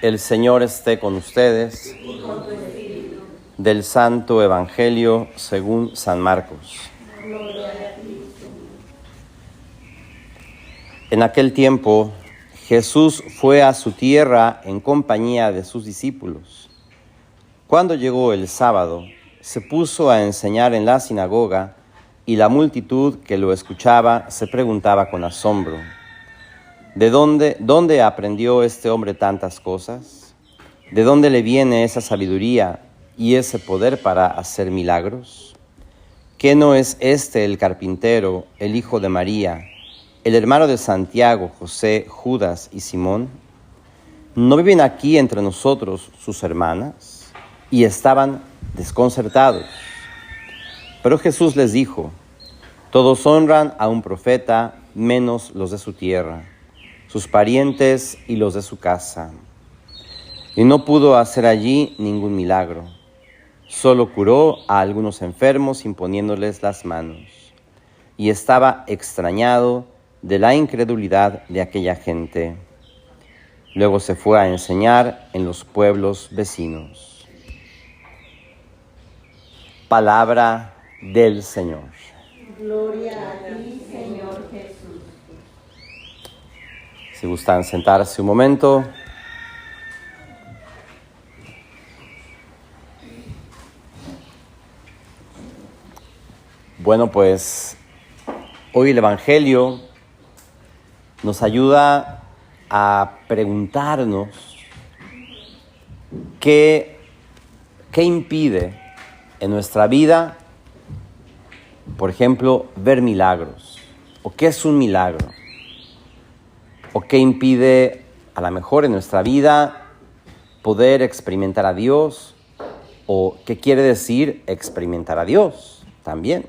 El Señor esté con ustedes. Y con tu espíritu. Del Santo Evangelio según San Marcos. Gloria a ti, Señor. En aquel tiempo, Jesús fue a su tierra en compañía de sus discípulos. Cuando llegó el sábado, se puso a enseñar en la sinagoga, y la multitud que lo escuchaba se preguntaba con asombro: ¿De dónde aprendió este hombre tantas cosas? ¿De dónde le viene esa sabiduría y ese poder para hacer milagros? ¿Qué no es este el carpintero, el hijo de María, el hermano de Santiago, José, Judas y Simón? ¿No viven aquí entre nosotros sus hermanas? Y estaban desconcertados. Pero Jesús les dijo: todos honran a un profeta, menos los de su tierra, sus parientes y los de su casa. Y no pudo hacer allí ningún milagro. Solo curó a algunos enfermos imponiéndoles las manos. Y estaba extrañado de la incredulidad de aquella gente. Luego se fue a enseñar en los pueblos vecinos. Palabra del Señor. Gloria a ti, Señor Jesús. Si gustan sentarse un momento. Bueno, pues hoy el Evangelio nos ayuda a preguntarnos qué impide en nuestra vida, por ejemplo, ver milagros. ¿O qué es un milagro? ¿O qué impide, a lo mejor en nuestra vida, poder experimentar a Dios? ¿O qué quiere decir experimentar a Dios también?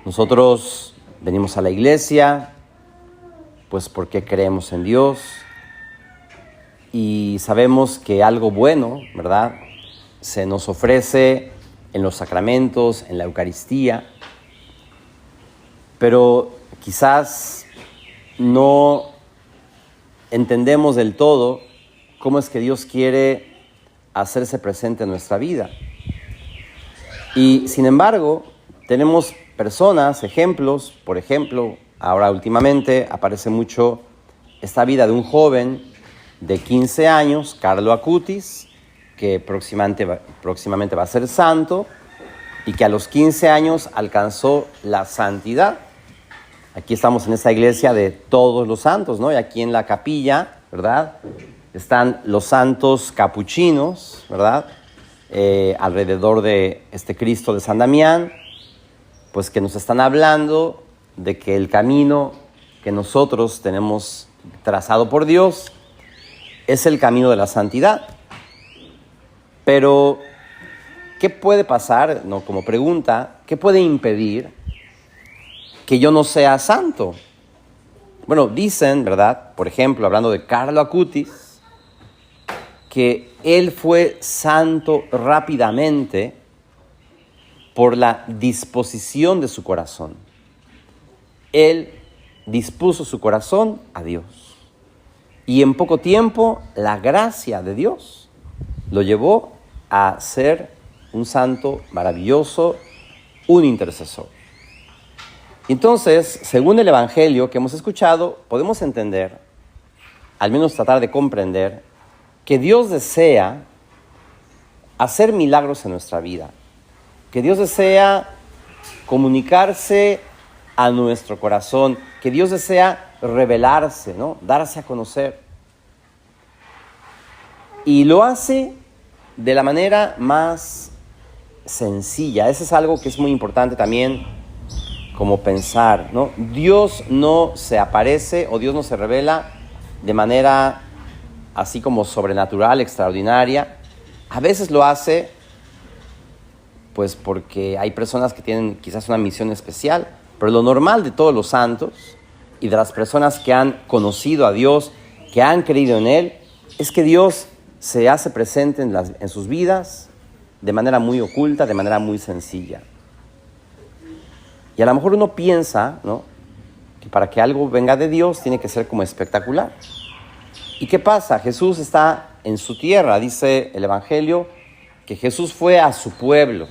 Nosotros venimos a la iglesia, pues porque creemos en Dios y sabemos que algo bueno, ¿verdad?, se nos ofrece en los sacramentos, en la Eucaristía, pero quizás no entendemos del todo cómo es que Dios quiere hacerse presente en nuestra vida. Y sin embargo, tenemos personas, ejemplos. Por ejemplo, ahora últimamente aparece mucho esta vida de un joven de 15 años, Carlo Acutis, que próximamente va a ser santo y que a los 15 años alcanzó la santidad. Aquí estamos en esta iglesia de todos los santos, ¿no? Y aquí en la capilla, ¿verdad?, están los santos capuchinos, ¿verdad?, alrededor de este Cristo de San Damián, pues que nos están hablando de que el camino que nosotros tenemos trazado por Dios es el camino de la santidad. Pero, ¿qué puede pasar? No, como pregunta, ¿qué puede impedir que yo no sea santo? Bueno, dicen, ¿verdad?, por ejemplo, hablando de Carlo Acutis, que él fue santo rápidamente por la disposición de su corazón. Él dispuso su corazón a Dios. Y en poco tiempo, la gracia de Dios lo llevó a ser un santo maravilloso, un intercesor. Entonces, según el Evangelio que hemos escuchado, podemos entender, al menos tratar de comprender, que Dios desea hacer milagros en nuestra vida, que Dios desea comunicarse a nuestro corazón, que Dios desea revelarse, ¿no?, darse a conocer. Y lo hace de la manera más sencilla. Eso es algo que es muy importante también como pensar, ¿no? Dios no se aparece o Dios no se revela de manera así como sobrenatural, extraordinaria. A veces lo hace pues porque hay personas que tienen quizás una misión especial, pero lo normal de todos los santos y de las personas que han conocido a Dios, que han creído en Él, es que Dios se hace presente en sus vidas de manera muy oculta, de manera muy sencilla. Y a lo mejor uno piensa, ¿no?, que para que algo venga de Dios tiene que ser como espectacular. ¿Y qué pasa? Jesús está en su tierra, dice el Evangelio, que Jesús fue a su pueblo.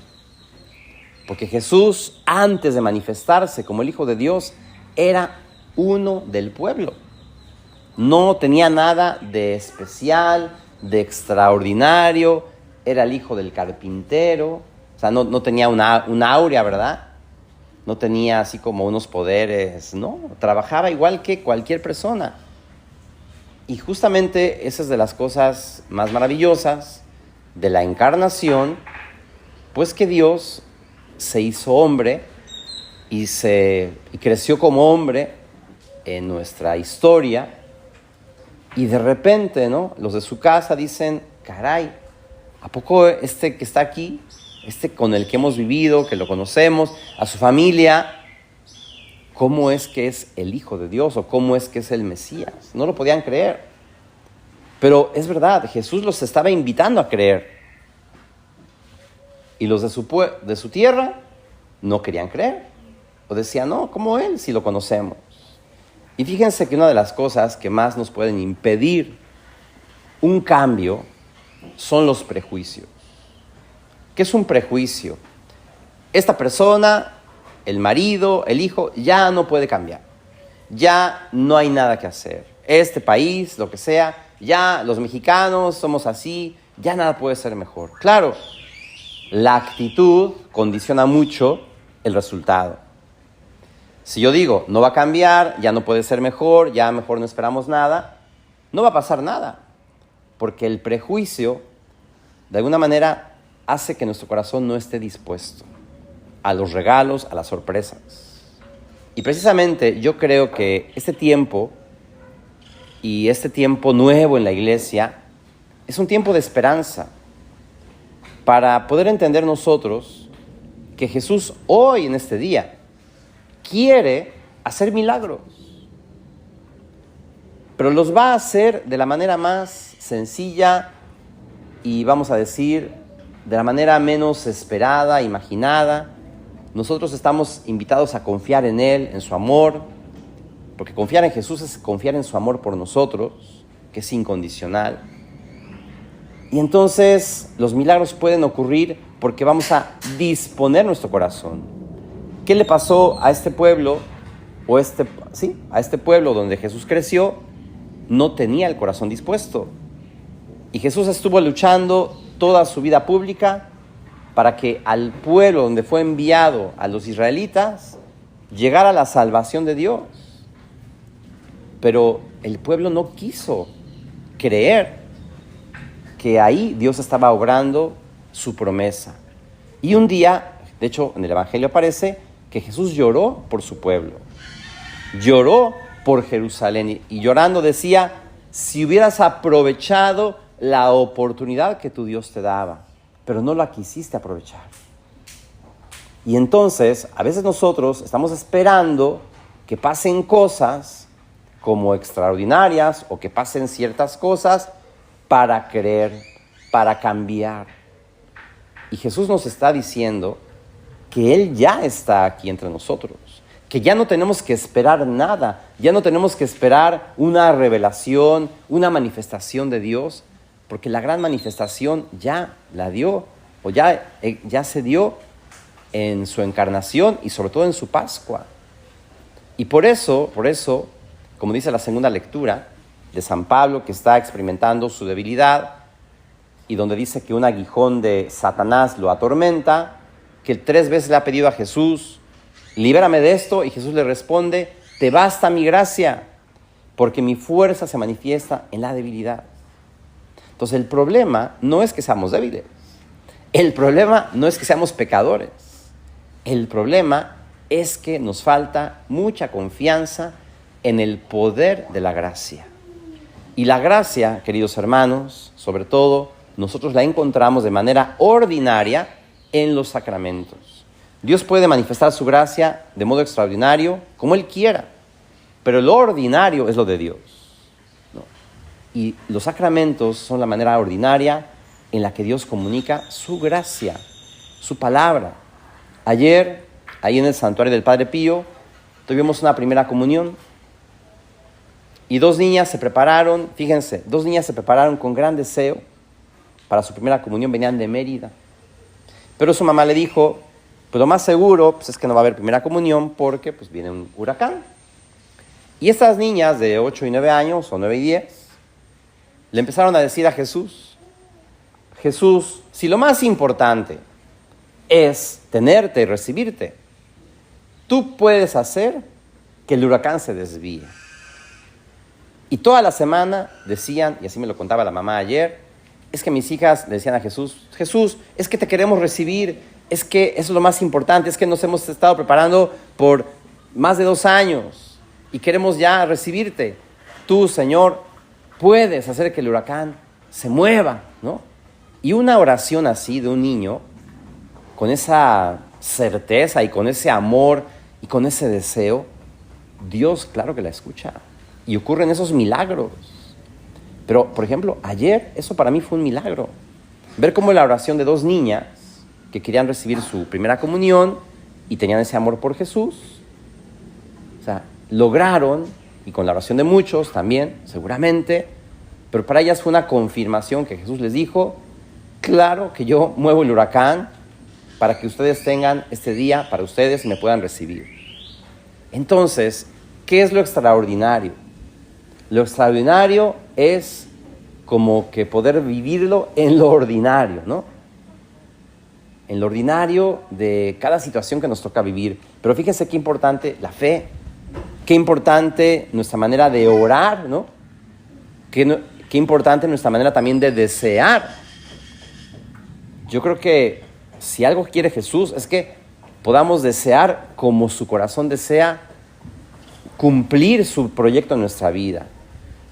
Porque Jesús, antes de manifestarse como el Hijo de Dios, era uno del pueblo. No tenía nada de especial, de extraordinario. Era el hijo del carpintero. O sea, no tenía una áurea, ¿verdad? No tenía así como unos poderes. No, trabajaba igual que cualquier persona. Y justamente esa es de las cosas más maravillosas de la encarnación, pues que Dios se hizo hombre y creció como hombre en nuestra historia. Y de repente, ¿no?, los de su casa dicen, caray, ¿a poco este que está aquí, este con el que hemos vivido, que lo conocemos, a su familia, cómo es que es el Hijo de Dios o cómo es que es el Mesías? No lo podían creer. Pero es verdad, Jesús los estaba invitando a creer. Y los de su tierra no querían creer. O decían, no, ¿cómo él si lo conocemos? Y fíjense que una de las cosas que más nos pueden impedir un cambio son los prejuicios. ¿Qué es un prejuicio? Esta persona, el marido, el hijo, ya no puede cambiar. Ya no hay nada que hacer. Este país, lo que sea, ya los mexicanos somos así, ya nada puede ser mejor. Claro, la actitud condiciona mucho el resultado. Si yo digo, no va a cambiar, ya no puede ser mejor, ya mejor no esperamos nada, no va a pasar nada. Porque el prejuicio, de alguna manera, hace que nuestro corazón no esté dispuesto a los regalos, a las sorpresas. Y precisamente yo creo que este tiempo y este tiempo nuevo en la iglesia es un tiempo de esperanza para poder entender nosotros que Jesús hoy en este día quiere hacer milagros, pero los va a hacer de la manera más sencilla y vamos a decir de la manera menos esperada, imaginada. Nosotros estamos invitados a confiar en Él, en su amor, porque confiar en Jesús es confiar en su amor por nosotros, que es incondicional. Y entonces los milagros pueden ocurrir porque vamos a disponer nuestro corazón. ¿Qué le pasó a este pueblo? A este pueblo donde Jesús creció, no tenía el corazón dispuesto. Y Jesús estuvo luchando toda su vida pública para que al pueblo donde fue enviado, a los israelitas, llegara la salvación de Dios. Pero el pueblo no quiso creer que ahí Dios estaba obrando su promesa. Y un día, de hecho en el Evangelio aparece que Jesús lloró por su pueblo, lloró por Jerusalén y llorando decía, si hubieras aprovechado la oportunidad que tu Dios te daba, pero no la quisiste aprovechar. Y entonces, a veces nosotros estamos esperando que pasen cosas como extraordinarias o que pasen ciertas cosas para creer, para cambiar. Y Jesús nos está diciendo que Él ya está aquí entre nosotros, que ya no tenemos que esperar nada, ya no tenemos que esperar una revelación, una manifestación de Dios, porque la gran manifestación ya la dio, o ya se dio en su encarnación y sobre todo en su Pascua. Y por eso, como dice la segunda lectura de San Pablo, que está experimentando su debilidad, y donde dice que un aguijón de Satanás lo atormenta, que 3 veces le ha pedido a Jesús, libérame de esto, y Jesús le responde, te basta mi gracia, porque mi fuerza se manifiesta en la debilidad. Entonces el problema no es que seamos débiles, el problema no es que seamos pecadores, el problema es que nos falta mucha confianza en el poder de la gracia. Y la gracia, queridos hermanos, sobre todo, nosotros la encontramos de manera ordinaria en los sacramentos. Dios puede manifestar su gracia de modo extraordinario, como Él quiera, pero lo ordinario es lo de Dios, ¿no? Y los sacramentos son la manera ordinaria en la que Dios comunica su gracia, su palabra. Ayer, ahí en el santuario del Padre Pío, tuvimos una primera comunión Y dos niñas se prepararon, fíjense, dos niñas se prepararon con gran deseo para su primera comunión, venían de Mérida. Pero su mamá le dijo, pues lo más seguro pues, es que no va a haber primera comunión porque pues, viene un huracán. Y estas niñas de 8 y 9 años, o 9 y 10, le empezaron a decir a Jesús, Jesús, si lo más importante es tenerte y recibirte, tú puedes hacer que el huracán se desvíe. Y toda la semana decían, y así me lo contaba la mamá ayer, es que mis hijas le decían a Jesús, Jesús, es que te queremos recibir, es que eso es lo más importante, es que nos hemos estado preparando por más de 2 años y queremos ya recibirte. Tú, Señor, puedes hacer que el huracán se mueva, ¿no? Y una oración así de un niño, con esa certeza y con ese amor y con ese deseo, Dios claro que la escucha. Y ocurren esos milagros. Pero, por ejemplo, ayer eso para mí fue un milagro. Ver cómo la oración de 2 niñas que querían recibir su primera comunión y tenían ese amor por Jesús, o sea, lograron, y con la oración de muchos también, seguramente, pero para ellas fue una confirmación que Jesús les dijo, claro que yo muevo el huracán para que ustedes tengan este día para ustedes y me puedan recibir. Entonces, ¿qué es lo extraordinario? Lo extraordinario es como que poder vivirlo en lo ordinario, ¿no? En lo ordinario de cada situación que nos toca vivir. Pero fíjense qué importante la fe, qué importante nuestra manera de orar, ¿no? Qué importante nuestra manera también de desear. Yo creo que si algo quiere Jesús es que podamos desear como su corazón desea, cumplir su proyecto en nuestra vida.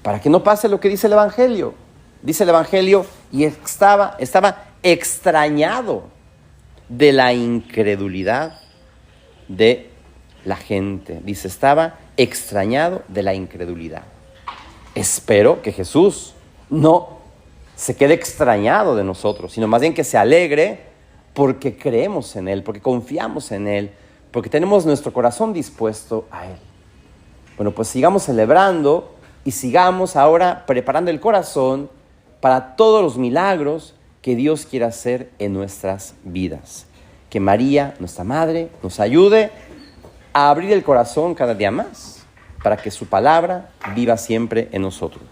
Para que no pase lo que dice el Evangelio. Dice el Evangelio, y estaba extrañado de la incredulidad de la gente. Dice, estaba extrañado de la incredulidad. Espero que Jesús no se quede extrañado de nosotros, sino más bien que se alegre porque creemos en Él, porque confiamos en Él, porque tenemos nuestro corazón dispuesto a Él. Bueno, pues sigamos celebrando y sigamos ahora preparando el corazón para todos los milagros que Dios quiere hacer en nuestras vidas. Que María, nuestra Madre, nos ayude a abrir el corazón cada día más para que su palabra viva siempre en nosotros.